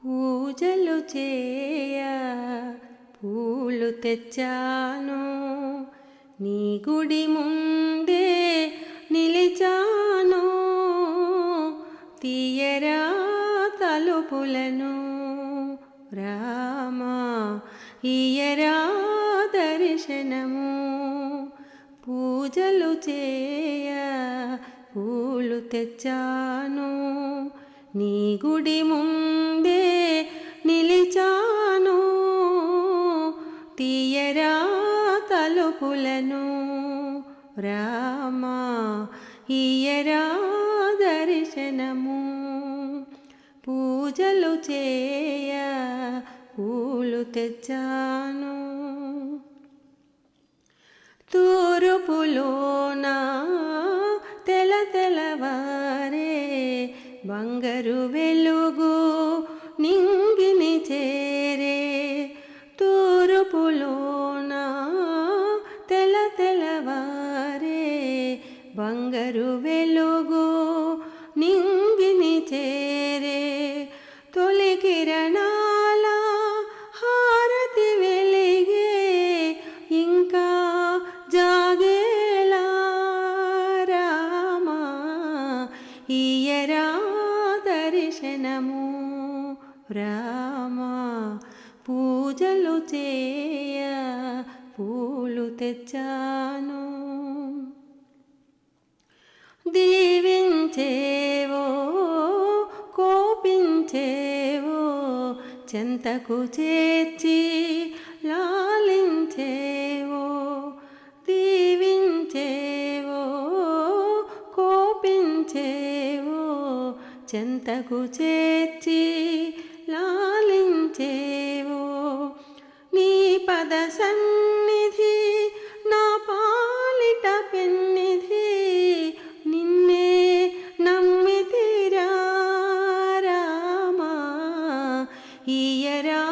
పూజలు చేయ పూలు తెచ్చాను, నీ గుడి ముందే నిలిచాను. తీయరా తలుపులను రామా, ఇయ్యరా దర్శనము. పూజలు చేయ పూలు తెచ్చాను, నీ గుడి ముందే నిలిచాను. తీయరా తలుపులను రామా, ఇయ్యరా దర్శనము. పూజలు చేయ పూలు తెచ్చాను. తూర్పులోన తెల్లవారే బంగారు వెలుగు నింగిని చేరే. తూర్పులోన తెల్లవారే బంగారు వెలుగు నింగిని చేరే. తొలి కిరణాల హారతి వెలిగే ఇంకా జాగేలా రామా, ఇయ్యరా దర్శనము రామా. పూజలు చేయ పూలు తెచ్చాను. దీవించేవో కోపించేవో చెంతకు చేర్చి లాలించేవో. దీవించేవో కోపించేవో చెంతకు చేర్చి లాలించేవో. నీ పద సన్నిధి నా పాలిట పెన్నిధి, నిన్నే నమ్మితిరా రామా, ఇయ్యరా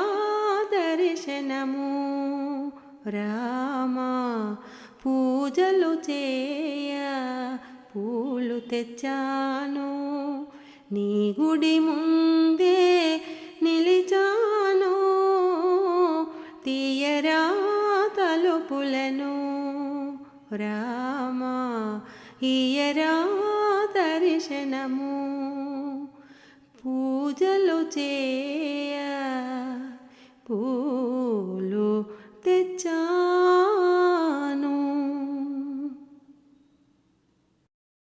దర్శనము రామా. పూజలు చేయ పూలు తెచ్చాను, నీ గుడి ముందే నిలిచాను. తీయరా తలుపులను రామా, ఇయ్యరా దర్శనము. పూజలు చేయ